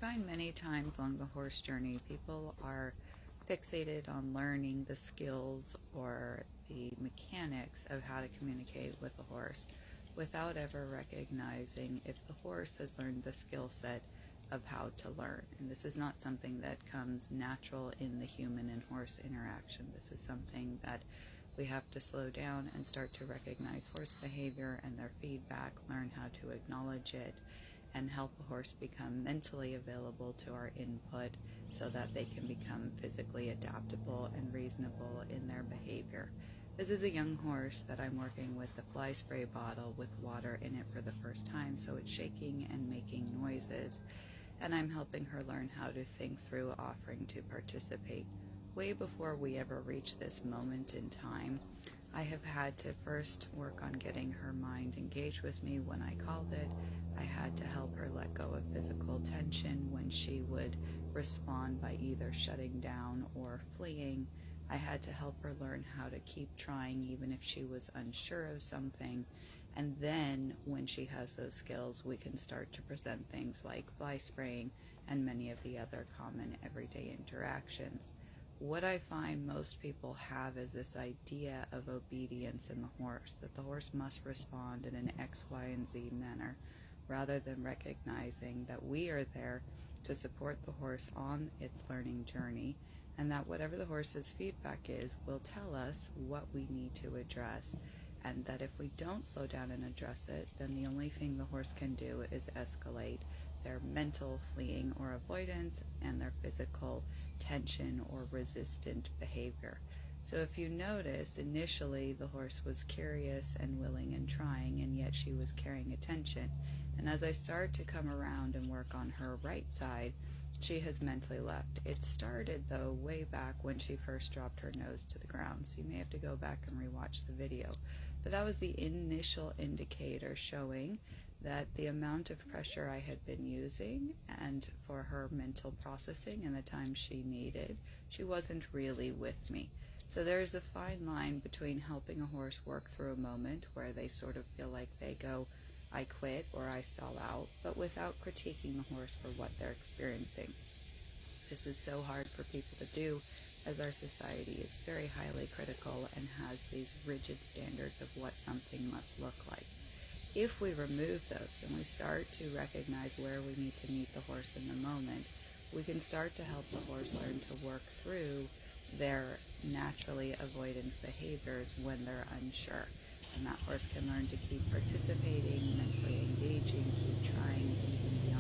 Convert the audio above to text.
find many times along the horse journey, people are fixated on learning the skills or the mechanics of how to communicate with the horse without ever recognizing if the horse has learned the skill set of how to learn. And this is not something that comes natural in the human and horse interaction. This is something that we have to slow down and start to recognize horse behavior and their feedback, learn how to acknowledge it, and help the horse become mentally available to our input so that they can become physically adaptable and reasonable in their behavior. This is a young horse that I'm working with the fly spray bottle with water in it for the first time, so it's shaking and making noises, and I'm helping her learn how to think through offering to participate. Way before we ever reach this moment in time, I have had to first work on getting her mind engaged with me when I called it. I had to help her let go of physical tension when she would respond by either shutting down or fleeing. I had to help her learn how to keep trying even if she was unsure of something. And then when she has those skills, we can start to present things like fly spraying and many of the other common everyday interactions. What I find most people have is this idea of obedience in the horse, that the horse must respond in an X, Y, and Z manner, rather than recognizing that we are there to support the horse on its learning journey, and that whatever the horse's feedback is will tell us what we need to address, and that if we don't slow down and address it, then the only thing the horse can do is escalate their mental fleeing or avoidance and their physical tension or resistant behavior. So if you notice, initially the horse was curious and willing and trying, and yet she was carrying attention. And as I start to come around and work on her right side, she has mentally left. It started, though, way back when she first dropped her nose to the ground, so you may have to go back and rewatch the video. But that was the initial indicator showing that the amount of pressure I had been using and for her mental processing and the time she needed, she wasn't really with me. So there's a fine line between helping a horse work through a moment where they sort of feel like they go, I quit or I stall out, but without critiquing the horse for what they're experiencing. This is so hard for people to do, as our society is very highly critical and has these rigid standards of what something must look like. If we remove those and we start to recognize where we need to meet the horse in the moment, we can start to help the horse learn to work through their naturally avoidant behaviors when they're unsure. And that horse can learn to keep participating, mentally engaging, keep trying, and even be